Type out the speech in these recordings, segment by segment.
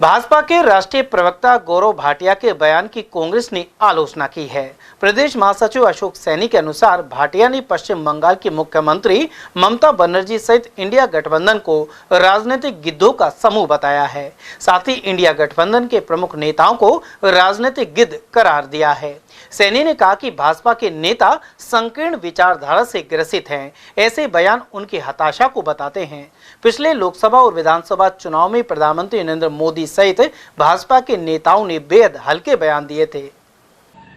भाजपा के राष्ट्रीय प्रवक्ता गौरव भाटिया के बयान की कांग्रेस ने आलोचना की है। प्रदेश महासचिव अशोक सैनी के अनुसार भाटिया ने पश्चिम बंगाल की मुख्यमंत्री ममता बनर्जी सहित इंडिया गठबंधन को राजनीतिक गिद्धों का समूह बताया है। साथ ही इंडिया गठबंधन के प्रमुख नेताओं को राजनीतिक गिद्ध करार दिया है। सैनी ने कहा कि भाजपा के नेता संकीर्ण विचारधारा से ग्रसित हैं। ऐसे बयान उनकी हताशा को बताते हैं। पिछले लोकसभा और विधानसभा चुनाव में प्रधानमंत्री नरेंद्र मोदी सहित भाजपा के नेताओं ने बेहद हल्के बयान दिए थे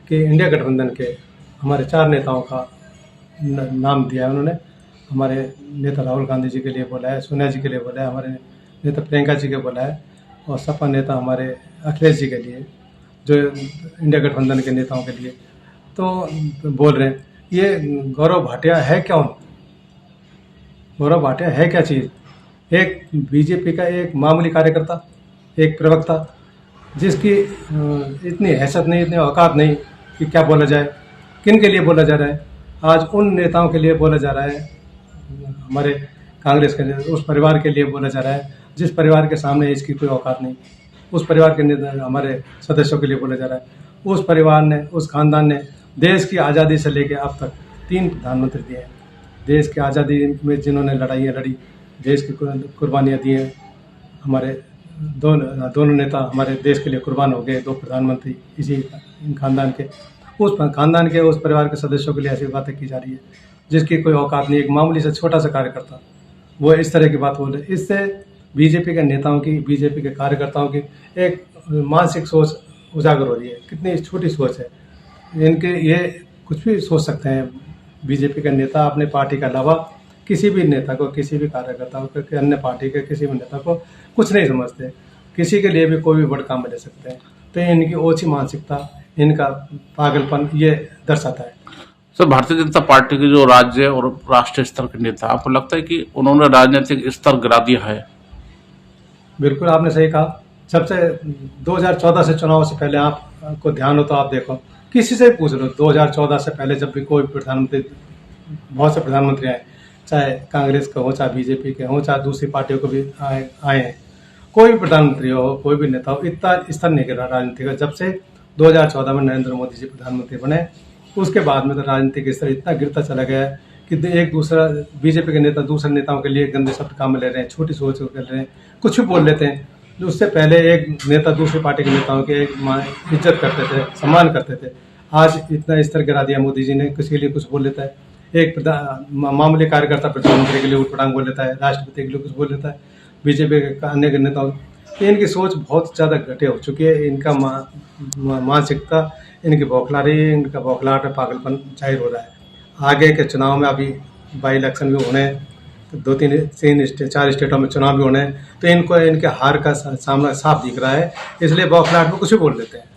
कि इंडिया गठबंधन के हमारे 4 नेताओं का नाम दिया है उन्होंने। हमारे नेता राहुल गांधी जी के लिए बोला है, सोनिया जी के लिए बोला है, हमारे नेता प्रियंका जी के बोला है और सपा नेता हमारे अखिलेश जी के लिए, जो इंडिया गठबंधन के नेताओं के लिए तो बोल रहे हैं। ये गौरव भाटिया है क्या? गौरव भाटिया है क्या चीज़? एक बीजेपी का एक मामूली कार्यकर्ता, एक प्रवक्ता, जिसकी इतनी हैसियत नहीं, इतनी औकात नहीं कि क्या बोला जाए, किन के लिए बोला जा रहा है। आज उन नेताओं के लिए बोला जा रहा है, हमारे कांग्रेस के लिए, उस परिवार के लिए बोला जा रहा है जिस परिवार के सामने इसकी कोई औकात नहीं। उस परिवार के नेता, हमारे सदस्यों के लिए बोला जा रहा है। उस परिवार ने, उस खानदान ने देश की आज़ादी से लेकर अब तक 3 प्रधानमंत्री दिए हैं। देश की आज़ादी में जिन्होंने लड़ाइयाँ लड़ी, देश की कुर्बानियाँ दी हैं, हमारे दोनों नेता हमारे देश के लिए कुर्बान हो गए, 2 प्रधानमंत्री इसी खानदान के। उस खानदान के, उस परिवार के सदस्यों के लिए ऐसी बातें की जा रही है जिसकी कोई औकात नहीं। एक मामूली से छोटा सा कार्यकर्ता वो इस तरह की बात बोल रहे। इससे बीजेपी के नेताओं की, बीजेपी के कार्यकर्ताओं की एक मानसिक सोच उजागर हो रही है। कितनी छोटी सोच है इनके, ये कुछ भी सोच सकते हैं। बीजेपी के नेता अपने पार्टी के अलावा किसी भी नेता को, किसी भी कार्यकर्ता को, अन्य पार्टी के किसी भी नेता को कुछ नहीं समझते। किसी के लिए भी कोई भी बड़ा काम ले सकते हैं। तो इनकी ओछी मानसिकता, इनका पागलपन ये दर्शाता है। सर, भारतीय जनता पार्टी के जो राज्य और राष्ट्रीय स्तर के नेता, आपको लगता है कि उन्होंने राजनीतिक स्तर गिरा दिया है? बिल्कुल, आपने सही कहा। जब से 2014 से चुनाव से पहले आपको ध्यान हो तो आप देखो, किसी से पूछ लो, 2014 से पहले जब भी कोई प्रधानमंत्री, बहुत से प्रधानमंत्री आए, चाहे कांग्रेस का हो, चाहे बीजेपी के हो, चाहे दूसरी पार्टियों को भी आए हैं, कोई भी प्रधानमंत्री हो, कोई भी नेता हो, इतना स्तर नहीं गिरा राजनीति का। जब से 2014 में नरेंद्र मोदी जी प्रधानमंत्री बने, उसके बाद में तो राजनीतिक स्तर इतना गिरता चला गया है कि एक दूसरा बीजेपी के नेता दूसरे नेताओं के लिए गंदे शब्द काम में ले रहे हैं, छोटी सोच कर रहे हैं, कुछ भी बोल लेते हैं। उससे पहले एक नेता दूसरी पार्टी के नेताओं के इज्जत करते थे, सम्मान करते थे। आज इतना स्तर गिरा दिया मोदी जी ने, किसी के लिए कुछ बोल लेता है। एक मामूली कार्यकर्ता प्रधानमंत्री के लिए उठपटांग बोल लेता है, राष्ट्रपति के लिए कुछ बोल लेता है, बीजेपी के अन्य नेताओं। इनकी सोच बहुत ज़्यादा घटिया हो चुकी है। इनका मानसिकता, इनकी बौखलाहट, इनका बौखलाहट और पागलपन जाहिर हो रहा है। आगे के चुनाव में अभी बाई इलेक्शन भी होने, 4 स्टेटों में चुनाव भी होने, तो इनको इनके हार का सामना साफ दिख रहा है। इसलिए बौखलाहट में कुछ भी बोल देते हैं।